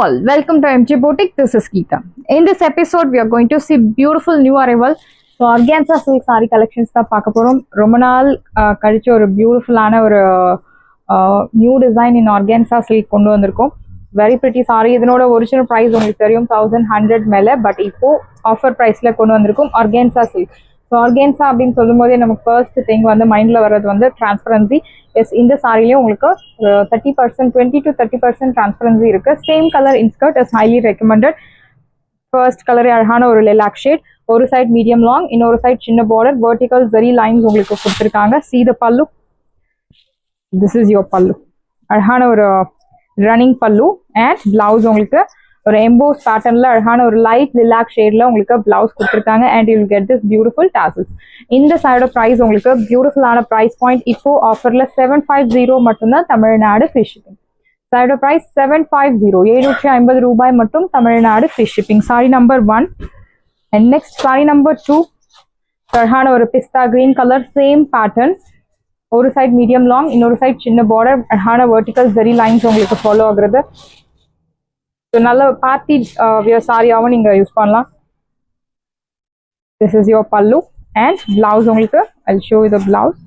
all, welcome to MJ Boutique. This is Geeta. In this episode, we are going to see beautiful new arrival. So, organza silk saree collections தான் பார்க்க போறோம். ரொம்ப நாள் கழிச்சு ஒரு பியூட்டிஃபுல்லான ஒரு நியூ டிசைன் இன் ஆர்கான்சா சில்க் கொண்டு வந்திருக்கோம். Very pretty sorry. இதனோட ஒரிஜினல் ப்ரைஸ் உங்களுக்கு தெரியும் 1100 மேலே, பட் இப்போ ஆஃபர் ப்ரைஸ்ல கொண்டு வந்திருக்கும் ஆர்கான்சா சில்க். ஸோ ஆர்கான்சா அப்படின்னு சொல்லும் போதே நமக்கு ஃபர்ஸ்ட் திங் வந்து மைண்ட்ல வர்றது வந்து டிரான்ஸ்பரன்சி. எஸ், இந்த சாரிலையும் உங்களுக்கு 30% 20 to 30% டிரான்ஸ்பரன்சி இருக்கு. Same colour inskirt is highly recommended. First கலரே அழகான ஒரு லிலாக் ஷேட், ஒரு சைட் மீடியம் லாங், இன்னொரு சைட் சின்ன பார்டர், வெர்டிகல் ஜரி லைன்ஸ் உங்களுக்கு கொடுத்துருக்காங்க. See the பல்லு, திஸ் இஸ் யோர் பல்லு. அழகான ஒரு ரன்னிங் பல்லு அண்ட் பிளவுஸ் உங்களுக்கு ஒரு எம்போஸ் பேட்டர்ன்ல அழகான ஒரு லைட் லிலாக் ஷேட்ல உங்களுக்கு பிளவுஸ் கொடுத்துருக்காங்க. And you will get this beautiful tassels. இந்த சைடோட ப்ரைஸ் உங்களுக்கு பியூட்டிஃபுல்லான ப்ரைஸ் பாயிண்ட் இப்போ ஆஃபர்ல 750 மட்டும்தான், தமிழ்நாடு ஃப்ரீ ஷிப்பிங். சைடோட ப்ரைஸ் 750, 750 ரூபாய் மட்டும், Tamil Nadu free shipping. Saree number 1 and next saree number 2. அழகான ஒரு பிஸ்தா கிரீன் கலர், சேம் பேட்டர்ன், ஒரு சைட் மீடியம் லாங், இன்னொரு சைட் சின்ன பார்டர், அழகான வெர்டிகல் ஜரி லைன்ஸ் உங்களுக்கு ஃபாலோ ஆகுறது. நல்ல பார்ட்டி வியர் சாரியாவும் நீங்க யூஸ் பண்ணலாம். திஸ் இஸ் யோர் பல்லு அண்ட் பிளவுஸ் உங்களுக்கு I show you the blouse.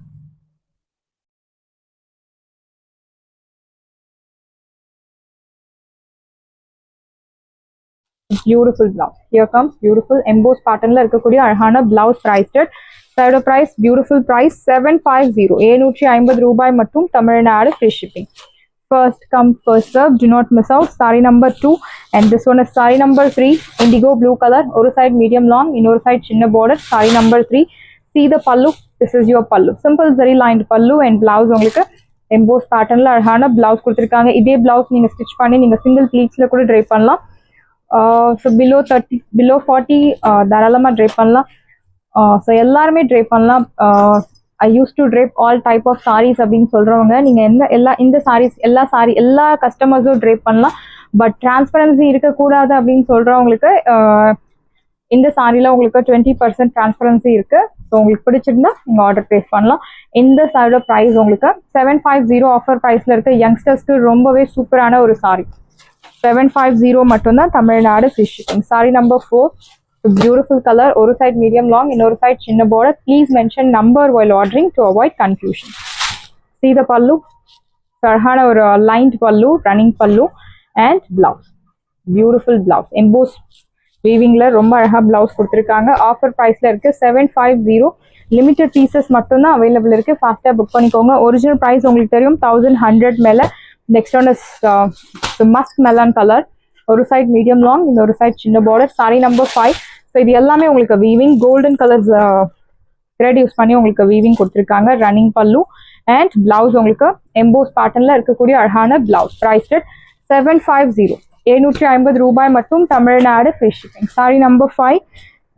Beautiful blouse. Here comes beautiful EMBOSS பேட்டர்ன்ல இருக்கக்கூடிய அழகான பிளவுஸ். பிரைஸ்டட் சைடோ பிரைஸ் பியூட்டிஃபுல் பிரைஸ் 750, 750 ரூபாய் மட்டும், Tamil Nadu free shipping. First come first serve, do not miss out. Saree number 2 and this one is saree number 3, indigo blue color, ஒரு side medium long, இன்னொரு side சின்ன border. Saree number 3. See the pallu, this is your pallu, simple zari lined pallu and blouse உங்களுக்கு emboss patternல அழகான blouse கொடுத்திருக்காங்க. இதே blouse நீங்க stitch பண்ணி நீங்க single pleatsல கூட drape பண்ணலாம். So below 40 தாராளமா drape பண்ணலாம். So எல்லாருமே drape பண்ணலாம். I used to drape all type of sarees அப்படின்னு சொல்றவங்க நீங்க இந்த sarees எல்லா கஸ்டமர்ஸும் drape பண்ணலாம். பட் டிரான்ஸ்பரன்சி இருக்கக்கூடாது அப்படின்னு சொல்றவங்களுக்கு இந்த சாரில உங்களுக்கு 20% டிரான்ஸ்பரன்சி இருக்கு. ஸோ உங்களுக்கு பிடிச்சிருந்தா நீங்க ஆர்டர் பிளேஸ் பண்ணலாம். இந்த சாரியோட ப்ரைஸ் உங்களுக்கு 750 ஆஃபர் ப்ரைஸ்ல இருக்கு. யங்ஸ்டர்ஸ்க்கு ரொம்பவே சூப்பரான ஒரு சாரி. 750 மட்டும்தான், Tamil Nadu free shipping. Saree number 4, beautiful color, ஒரு side medium long, இன்னொரு side சின்ன border. Please mention number while ordering to avoid confusion. See the pallu, அழகான ஒரு lined pallu, running pallu and blouse. Beautiful blouse. Emboss weavingல ரொம்ப அழகா blouse கொடுத்திருக்காங்க. Offer பிரைஸ்ல இருக்கு 750. லிமிட்டட் பீசஸ் மட்டும்தான் அவைலபிள் இருக்கு. ஃபாஸ்டா புக் பண்ணிக்கோங்க. ஒரிஜினல் பிரைஸ் உங்களுக்கு தெரியும் 1100 மேல. Next one is musk melon colour, ஒரு சைட் மீடியம் லாங், இன்னொரு சைட் சின்ன பார்டர். சாரி நம்பர் 5. ஸோ இது எல்லாமே உங்களுக்கு weaving golden colours thread use பண்ணி உங்களுக்கு வீவிங் கொடுத்துருக்காங்க. ரன்னிங் பல்லு அண்ட் பிளவுஸ் உங்களுக்கு எம்போஸ் பேட்டர்ன்ல இருக்கக்கூடிய அழகான பிளவுஸ். பிரைஸ்டட் 750, 750 ரூபாய் மட்டும், Tamil Nadu free shipping. Saree number 5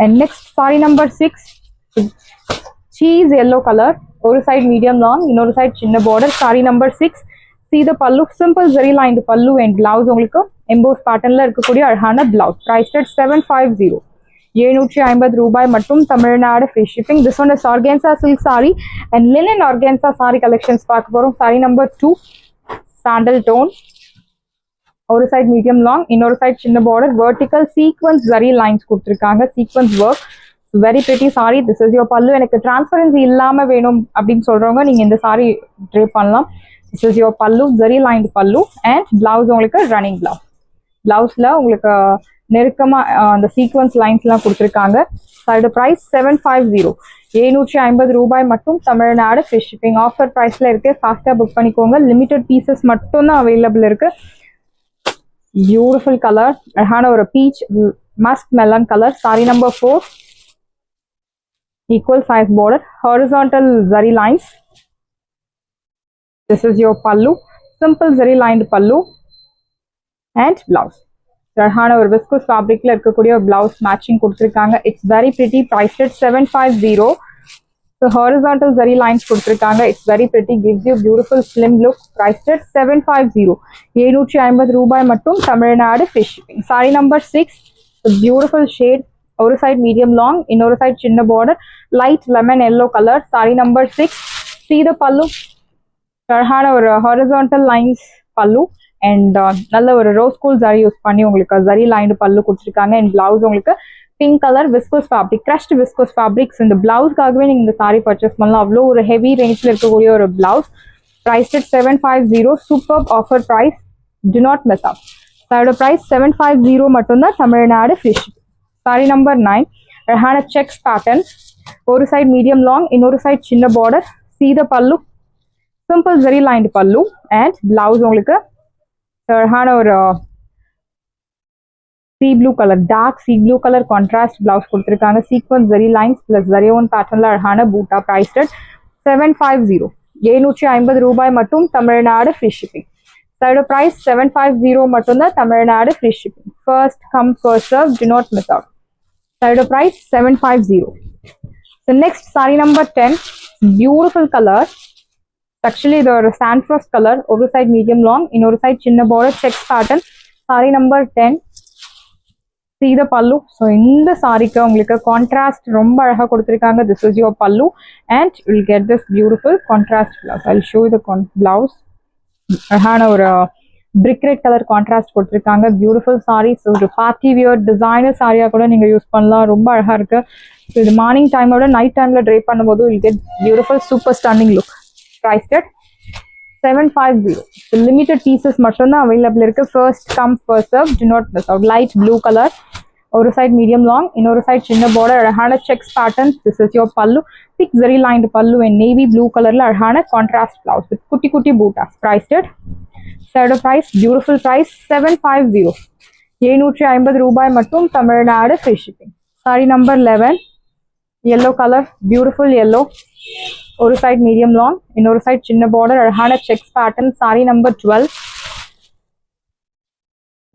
and next saree number 6. Cheese yellow colour, ஒரு சைட் மீடியம் லாங், இன்னொரு சைட் சின்ன border. Saree number 6. See the pallu, simple zari lined pallu and blouse உங்களுக்கு எம்போஸ் பேட்டர்ன்ல இருக்கக்கூடிய அழகான பிளவுஸ். பிரைஸ் அட் 750, 750 ரூபாய் மட்டும், Tamil Nadu free shipping. This one is organza silk sari and linen organza sari collections பார்க்க போறோம். சாரி நம்பர் 2, சாண்டல் டோன், ஒரு சைட் மீடியம் லாங், இன்னொரு சைட் சின்ன border, vertical sequins zari lines கொடுத்துருக்காங்க. Sequins work, very pretty sari. This is your pallu. எனக்கு transparency இல்லாம வேணும் அப்படின்னு சொல்றவங்க நீங்க இந்த சாரி ட்ரேப் பண்ணலாம். This is your pallu, zari lined pallu and blouse உங்களுக்கு running blouse. Blouseல உங்களுக்கு நெருக்கமா அந்த சீக்வன்ஸ் லைன்ஸ்லாம் கொடுத்துருக்காங்க. அதோட பிரைஸ் 750, 750 ரூபாய் மட்டும், தமிழ்நாடு ஃப்ரீ ஷிப்பிங். ஆஃபர் பிரைஸ்ல இருக்கு. ஃபாஸ்டா புக் பண்ணிக்கோங்க. லிமிட்டட் பீசஸ் மட்டும் தான் அவைலபிள் இருக்கு. பியூட்டிஃபுல் கலர், அழகான ஒரு beach musk melon colour. Sorry number 4, equal size border, horizontal zari lines. This is your pallu, simple zari lined pallu and blouse. அழகான ஒரு விஸ்கோஸ் ஃபேப்ரிக்ல இருக்கக்கூடிய ஒரு பிளவுஸ் மேட்சிங் கொடுத்துருக்காங்க. It's very pretty. Priced at 750. So horizontal zari lines கொடுத்துருக்காங்க. It's very pretty, gives you beautiful slim look. Priced at 750, 750 ரூபாய் மட்டும், Tamil Nadu free shipping. Saree number 6, beautiful shade, ஒரு side medium long, இன்னொரு சைட் சின்ன border, light lemon yellow colour. Sorry number 6. See the pallu, அழகான ஒரு horizontal lines பல்லு and நல்ல ஒரு ரோஸ் கோல்ட் ஜரி யூஸ் பண்ணி உங்களுக்கு ஜரி லைன்டு பல்லு கொடுத்துருக்காங்க. அண்ட் பிளவுஸ் உங்களுக்கு pink colour viscose fabric, crushed viscose fabrics. இந்த பிளவுஸ்க்காகவே நீங்கள் இந்த சாரி பர்ச்சேஸ் பண்ணலாம். அவ்வளோ ஒரு ஹெவி ரேஞ்சில் இருக்கக்கூடிய ஒரு blouse. Priced at 750. Superb offer price. Do not miss out. Saree price 750 மட்டும்தான். Tamil Nadu free shipping. Saree number 9. அழகான checks pattern. ஒரு side medium long, இன்னொரு side சின்ன border. See the pallu. Simple zari lined pallu and blouse உங்களுக்கு அழகான ஒரு sea blue color, dark sea blue color contrast blouse கொடுத்திருக்காங்க. Sequence zari lines plus zari own patternல அழகான பூட்டா. Priced at 750. 750 ரூபாய் மட்டும். Tamil Nadu free shipping. Side price 750 மட்டும்தான். Tamil Nadu free shipping. First come first serve. Do not miss out. Side price 750. The next saree number 10. Beautiful color. Actually the sand frost color. Over side medium long, இன்னொரு side சின்ன border, checks pattern. Saree number 10. See the pallu. So இந்த சாரிக்கு உங்களுக்கு contrast ரொம்ப அழகா கொடுத்திருக்காங்க. This is your pallu and you will get this beautiful contrast blouse. I'll show you the blouse. அழகான ஒரு brick red color contrast கொடுத்திருக்காங்க. Beautiful saree. So ஒரு party wear designer சாரியா கூட நீங்க யூஸ் பண்ணலாம். ரொம்ப அழகா இருக்கு. So இது மார்னிங் டைமோட நைட் டைம்ல ட்ரை பண்ணும்போது you will get beautiful super stunning look. Priced at 750. So limited pieces மட்டும்தான் available இருக்கு. First come first serve. Do not miss out. Light blue color. ஒரு side medium long, இன்னொரு side சின்ன border, அழகான checks pattern. This is your pallu. Thick zari lined pallu and navy blue colorல அழகான contrast blouse with குட்டி குட்டி bootas. Priced at side price, beautiful price 750. 750 ரூபாய் மட்டும். Tamil Nadu free shipping. Saree number 11. Yellow color, beautiful yellow. ஒரு side medium long, இன்னொரு side சின்ன border, அழகான checks pattern. Saree number 12.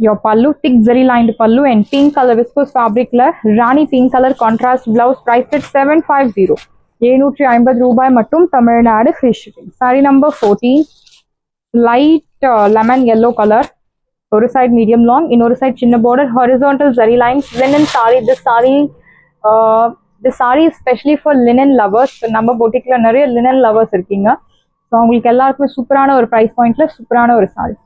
Your pallu, thick zari lined pallu and pink color viscose fabric la Rani pink color contrast blouse. Priced at 750. 750 ரூபாய் மட்டும். Tamil Nadu free shipping. Saree number 14. Light lemon yellow color. ஒரு side medium long, இன்னொரு side சின்ன border, horizontal zari lines. Linen saree. This saree is specially for linen lovers. நம்ம boutique-ல நிறைய linen lovers இருக்கீங்க. So உங்களுக்கு எல்லாருக்குமே சூப்பரான ஒரு ப்ரைஸ் பாயிண்ட்ல சூப்பரான ஒரு sorry.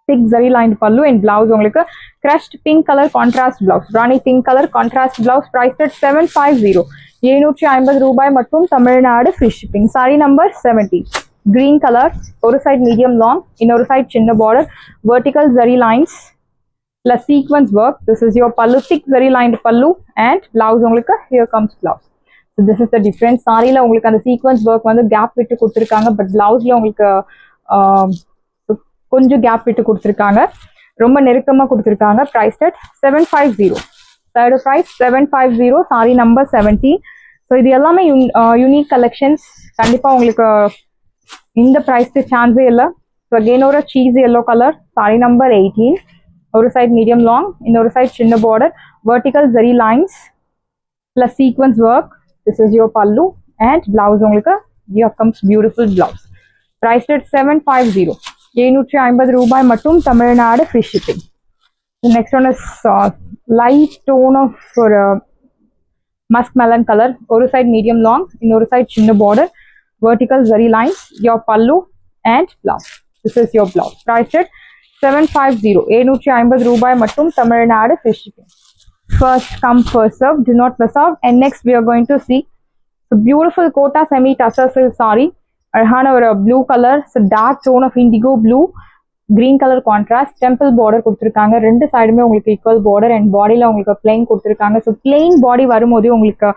thick zari lined pallu and blouse உங்களுக்கு crushed pink color contrast blouse. Rani pink color contrast blouse. Priced at 750. 750 ரூபாய் மட்டும். Tamil Nadu free shipping. Saree number 70. Green color. ஒரு side medium long, இன்னொரு side சின்ன border, vertical zari lines plus sequence work. This is your pallu, thick zari lined pallu and blouse உங்களுக்கு here comes blouse. So this is the difference. சாரில உங்களுக்கு அந்த sequence work வந்து gap விட்டு கொடுத்திருக்காங்க. But பிளவுஸ்ல உங்களுக்கு கொஞ்சம் கேப் விட்டு கொடுத்திருக்காங்க. ரொம்ப நெருக்கமா கொடுத்திருக்காங்க. Priced at 750. Third price 750. Saree number 70. So இது எல்லாமே யூனிக் கலெக்ஷன்ஸ். கண்டிப்பா உங்களுக்கு இந்த பிரைஸ்க்கு சான்ஸே இல்லை. ஸோ அகெயின் ஒரு cheese yellow colour. Saree number 18. ஒரு சைட் மீடியம் லாங், இன்னொரு சைட் சின்ன border, vertical zari lines plus sequence work. This is your pallu and blouse உங்களுக்கு here comes beautiful blouse. Priced at 750. 750 ரூபாய் மட்டும். Tamil Nadu free shipping. The next one is light tone of musk melon color. ஒரு side medium long, இன்னொரு side சின்ன border, vertical zari lines. Your pallu and blouse. This is your blouse. Priced at 750. 750 ரூபாய் மட்டும். Tamil Nadu free shipping. First come first serve. Do not miss out. And next we are going to see a beautiful kota semi tussar silk saree. அழகான ஒரு blue colour, dark tone of indigo blue, green colour contrast, temple border கொடுத்துருக்காங்க. ரெண்டு சைடுமே உங்களுக்கு equal border and பாடியில் உங்களுக்கு plain கொடுத்துருக்காங்க. So plain பாடி வரும்போது உங்களுக்கு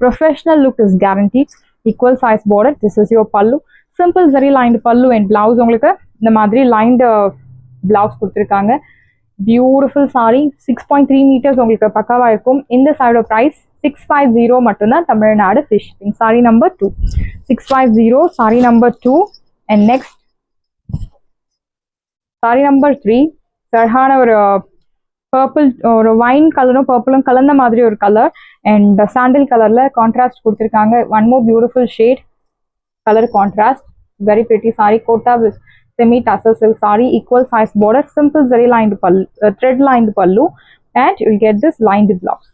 professional look is guaranteed. Equal size border. This is your பல்லு. சிம்பிள் ஜரி லைன்டு பல்லு அண்ட் பிளவுஸ் உங்களுக்கு இந்த மாதிரி லைன்டு பிளவுஸ் கொடுத்துருக்காங்க. Beautiful sorry. 6.3 மீட்டர்ஸ் உங்களுக்கு பக்காவாக இருக்கும். இந்த சைடோட ப்ரைஸ் 650 மட்டும்தான். Tamil Nadu free shipping. Saree number 2. 650. Saree number 2. And next saree number 3. அழகான ஒரு பர்பிள், ஒரு வைன் கலரும் பர்பிளும் கலந்த மாதிரி ஒரு கலர் அண்ட் சாண்டில் கலர்ல கான்ட்ராஸ்ட் கொடுத்துருக்காங்க. One more beautiful shade colour contrast. Very pretty saree. Kota with semi tussar silk saree, equal size border, simple zari lined pallu, thread lined pallu, and you will get this lined blouse.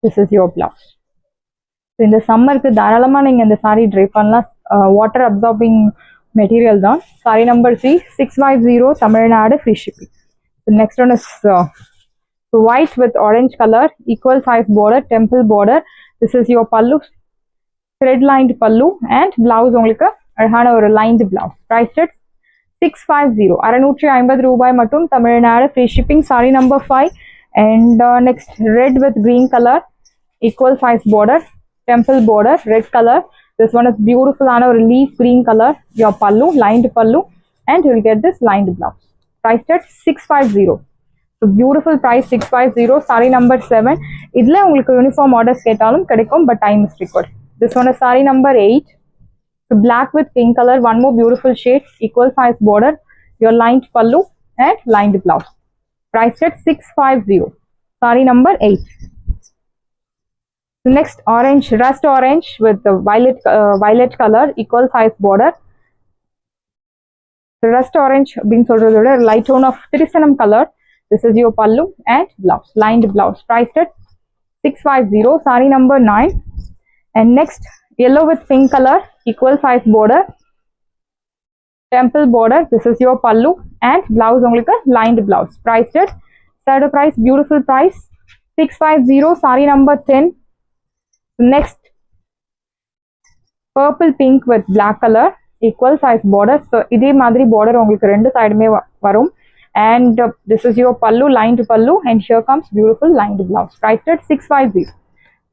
This is your blouse. So in the summer ku dharalama neenga indha saree dry pannalam. Water absorbing material தான். Sari number 3 650 Tamil Nadu free shipping. The next one is white with orange color, equal size border, temple border. This is your pallu, thread lined pallu and blouse உங்களுக்கு அழகான ஒரு lined blouse. Priced at 650 650 ரூபாய் மட்டும் Tamil Nadu free shipping. Saree number 5 and next red with green color, equal size border, temple border, red color. This one is beautiful on a leaf green color, your pallu, lined pallu, and you will get this lined blouse. Priced at 650. So beautiful price 650. Saree number 7. Idle ungalku uniform orders ketalum kedikum, but time is required. This one is saree number 8. So black with pink color, one more beautiful shade, equal size border, your lined pallu and lined blouse. Priced at 650. Saree number 8. Next orange, rust orange with the violet color, equal size border. The rust orange being sort of a light tone of tirisanam color. This is your pallu and blouse, lined blouse. Priced at 650. Saree number 9. And next yellow with pink color, equal size border, temple border. This is your pallu and blouse only lined blouse. Priced at saddle price, beautiful price 650. Saree number 10. Next purple pink with black color, equal size border. So இதே மாதிரி border உங்களுக்கு ரெண்டு சைடுமே வரும். And this is your pallu, lined pallu, and here comes beautiful lined blouse. Priced at 650.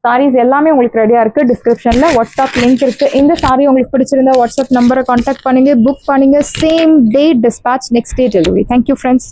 sarees எல்லாமே உங்களுக்கு ரெடியா இருக்கு. டிஸ்கிரிப்ஷன்ல வாட்ஸ்அப் லிங்க் இருக்கு. இந்த சாரி உங்களுக்கு பிடிச்சிருந்தா வாட்ஸ்அப் நம்பரை கான்டாக்ட் பண்ணுங்க, புக் பண்ணுங்க. Same day dispatch, next day delivery. Thank you friends.